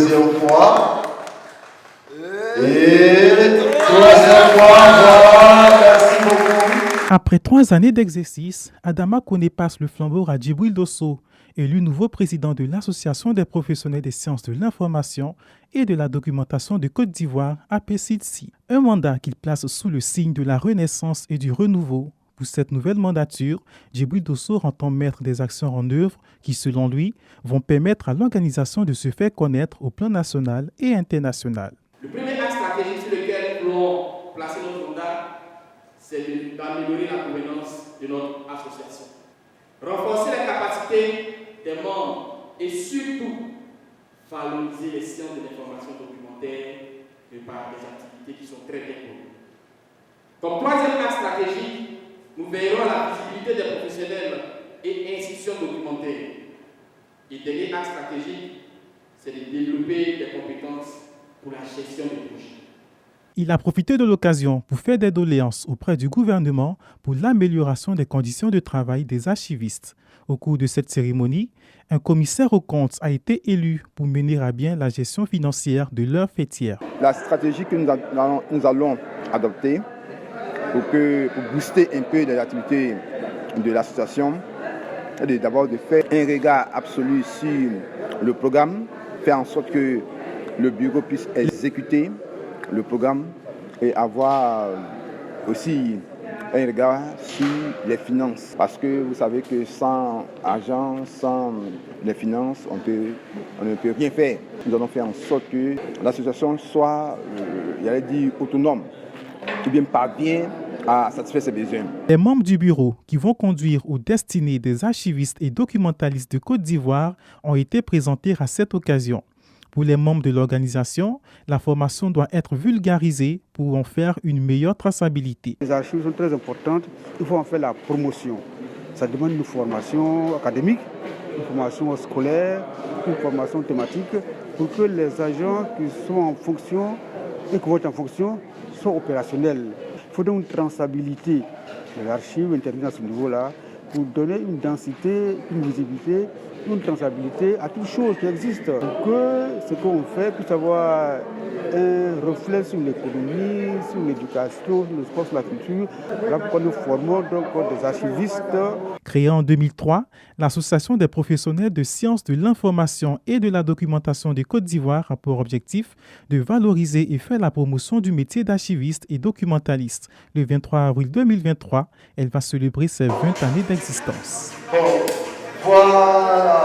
deuxième fois. Et troisième fois. Voilà, merci beaucoup. Après 3 années d'exercice, Adama Kone passe le flambeau à Djibril Dosso, élu nouveau président de l'Association des professionnels des sciences de l'information et de la documentation de Côte d'Ivoire, APCIDC. Un mandat qu'il place sous le signe de la renaissance et du renouveau. Pour cette nouvelle mandature, Djibril Dosso entend mettre des actions en œuvre qui, selon lui, vont permettre à l'organisation de se faire connaître au plan national et international. Le premier axe stratégique sur lequel nous voulons placer notre mandat, c'est d'améliorer la gouvernance de notre association. Renforcer les capacités des membres et surtout valoriser les sciences de l'information documentaire par des activités qui sont très bien connues. Comme troisième axe stratégique, nous veillerons à la visibilité des professionnels et institutions documentaires. Et dernier axe stratégique, c'est de développer des compétences pour la gestion des projets. Il a profité de l'occasion pour faire des doléances auprès du gouvernement pour l'amélioration des conditions de travail des archivistes. Au cours de cette cérémonie, un commissaire aux comptes a été élu pour mener à bien la gestion financière de leur fêtière. La stratégie que nous allons adopter pour booster un peu les activités de l'association, c'est d'abord de faire un regard absolu sur le programme, faire en sorte que le bureau puisse exécuter le programme et avoir aussi un regard sur les finances. Parce que vous savez que sans argent, sans les finances, on ne peut rien faire. Nous allons faire en sorte que l'association soit, autonome, qui bien parvient à satisfaire ses besoins. Les membres du bureau qui vont conduire aux destinées des archivistes et documentalistes de Côte d'Ivoire ont été présentés à cette occasion. Pour les membres de l'organisation, la formation doit être vulgarisée pour en faire une meilleure traçabilité. Les archives sont très importantes, il faut en faire la promotion. Ça demande une formation académique, une formation scolaire, une formation thématique pour que les agents qui sont en fonction et qui vont être en fonction soient opérationnels. Il faut donc une traçabilité de l'archive, intervenir à ce niveau-là pour donner une densité, une visibilité, une traçabilité à toute chose qui existe. Pour que ce qu'on fait puisse avoir un reflet sur l'économie, sur l'éducation, sur le sport, sur la culture. Voilà pourquoi nous formons donc des archivistes. Créée en 2003, l'Association des professionnels de sciences de l'information et de la documentation de Côte d'Ivoire a pour objectif de valoriser et faire la promotion du métier d'archiviste et documentaliste. Le 23 avril 2023, elle va célébrer ses 20 années d'existence. Voilà.